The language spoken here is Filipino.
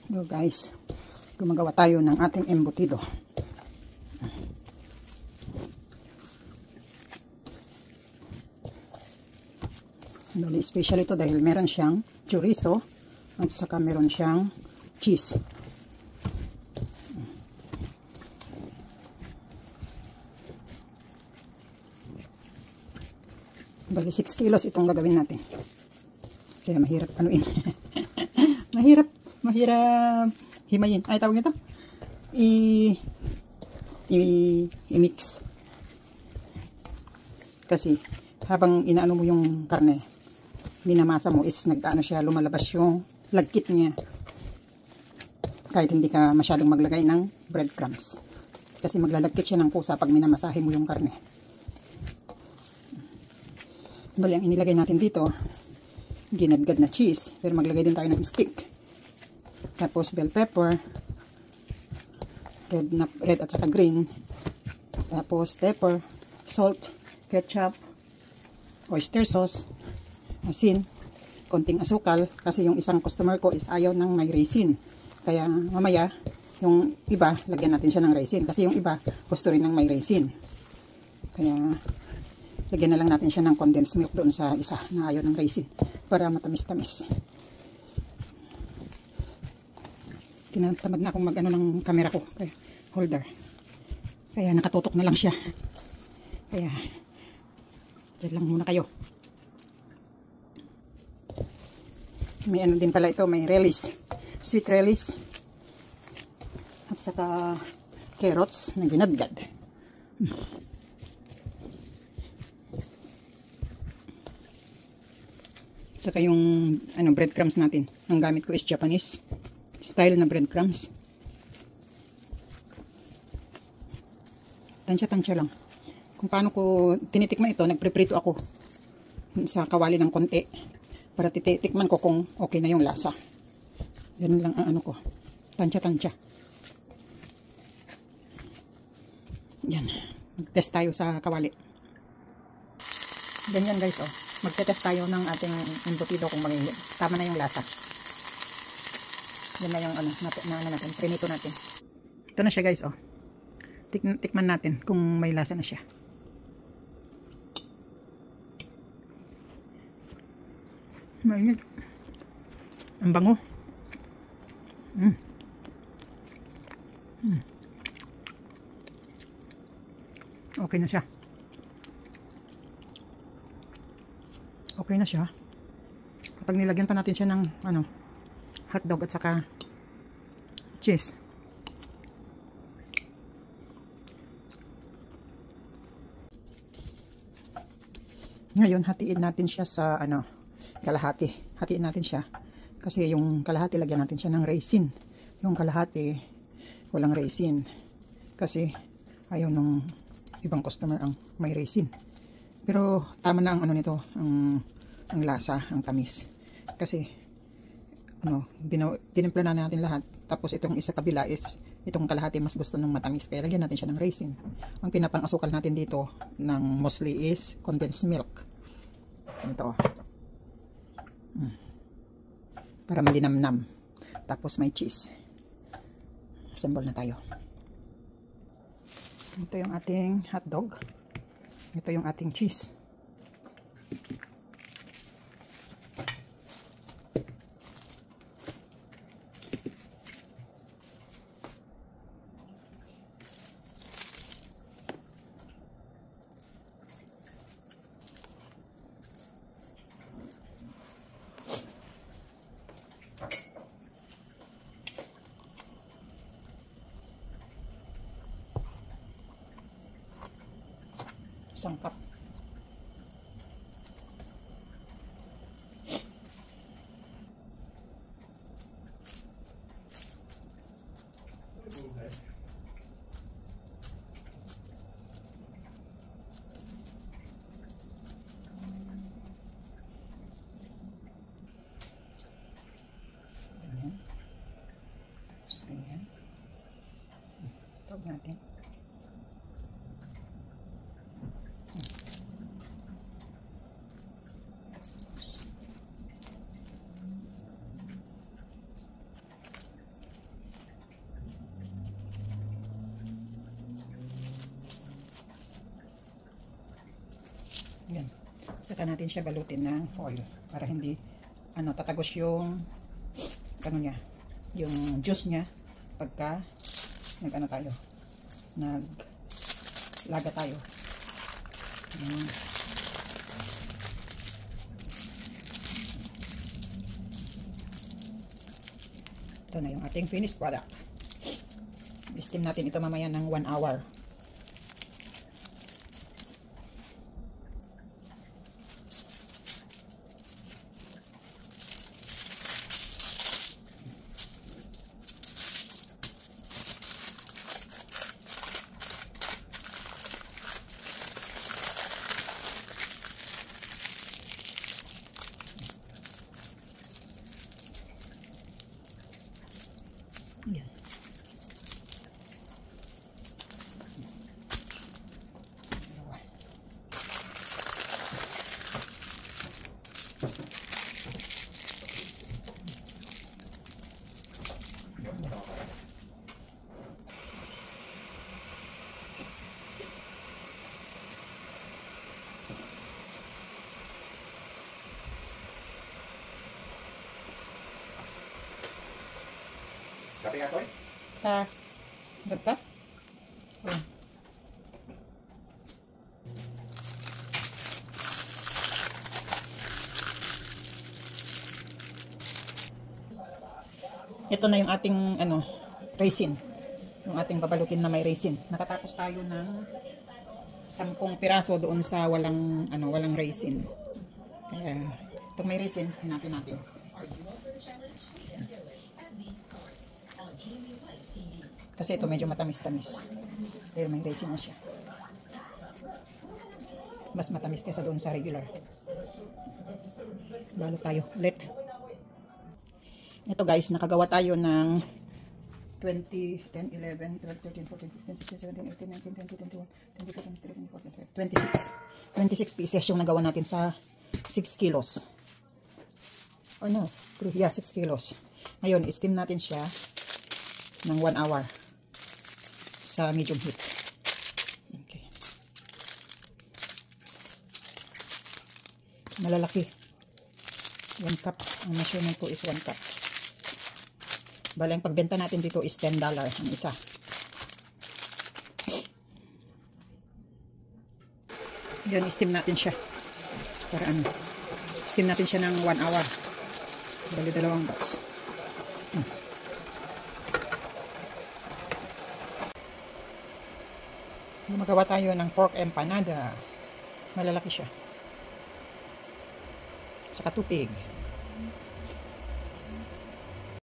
So guys, gumagawa tayo ng ating embutido. Bali, special ito dahil meron siyang chorizo at saka meron siyang cheese. Bali, 6 kilos itong gagawin natin. Kaya mahirap anuin. mahirap himayin. Ay, tawag nito? I-mix. Kasi, habang inaano mo yung karne, minamasa mo is nagkaano siya, lumalabas yung lagkit niya. Kahit hindi ka masyadong maglagay ng breadcrumbs. Kasi maglalagkit siya ng pusa pag minamasahe mo yung karne. Bali, ang inilagay natin dito, ginadgad na cheese. Pero maglagay din tayo ng stick. Tapos bell pepper, red at saka green. Tapos pepper, salt, ketchup, oyster sauce, asin, konting asukal. Kasi yung isang customer ko is ayaw ng may raisin. Kaya mamaya, yung iba, lagyan natin siya ng raisin. Kasi yung iba, gusto rin ng may raisin. Kaya lagyan na lang natin siya ng condensed milk doon sa isa na ayaw ng raisin para matamis-tamis. Tinatamad na akong mag-ano ng camera ko, kaya holder. Kaya nakatutok na lang siya. Kaya dyan lang muna kayo. May ano din pala ito, may relish, sweet relish at saka carrots na ginadgad. Saka yung ano, breadcrumbs natin. Ang gamit ko is Japanese style na breadcrumbs. Tansya-tansya lang. Kung paano ko tinitikman ito, nagpreprito ako sa kawali ng konti para titikman ko kung okay na yung lasa. Ganun lang ang ano ko. Tansya-tansya. Yan. Mag-test tayo sa kawali. Ganyan guys, oh. Magte-test tayo ng ating embutido kung tama na yung lasa. Yan na yung ano natin, prinito natin. Ito na siya guys, oh. Tikman natin kung may lasa na siya. Mainit. Ang bango. Okay na siya. Okay na siya. Kapag nilagyan pa natin siya ng ano, hotdog at saka cheese. Ngayon, hatiin natin siya sa ano, kalahati. Hatiin natin siya. Kasi yung kalahati, lagyan natin siya ng raisin. Yung kalahati, walang raisin. Kasi ayaw nung ibang customer ang may raisin. Pero tama na ang ano nito, ang lasa, ang tamis. Kasi ano, tinimpla na natin lahat. Tapos itong isa kabila is itong kalahati mas gusto ng matamis. Kaya lagyan natin siya ng raisin. Ang pinapang-asukal natin dito ng mostly is condensed milk. Ito. Para malinamnam. Tapos may cheese. Assemble na tayo. Ito yung ating hotdog. Ito yung ating cheese. Isang cup. Ganyan. Tawag natin. Saka natin siya balutin ng foil para hindi tatagos yung niya, yung juice niya pagka naglaga tayo. Ito na yung ating finished product. Steam natin ito mamaya ng 1 hour. Yan. Kape nga ko eh? Bata? Oh. Ito na yung ating raisin. Yung ating babalutin na may raisin. Nakatapos tayo ng 10 piraso doon sa walang raisin. Kaya itong may raisin, hinati natin. Kasi ito medyo matamis-tamis. Pero may raisin na siya. Mas matamis kaysa doon sa regular. Balot tayo ulit. Ito guys, nakagawa tayo ng 20, 10, 11, 12, 13, 14, 15, 16, 17, 18, 19, 20, 21, 22, 23, 24, 25, 26 pieces yung nagawa natin sa 6 kilos. Oh no, 6 kilos. Ngayon, steam natin siya ng 1 hour sa medium heat. Okay. Malalaki. 1 cup. Ang measurement ko is 1 cup. Bale, ang pagbenta natin dito is $10 ang isa. Yan, steam natin siya. Para steam natin siya ng 1 hour. Bale, 2 batch. Gumagawa tayo ng pork empanada. Malalaki siya. Saka tupig.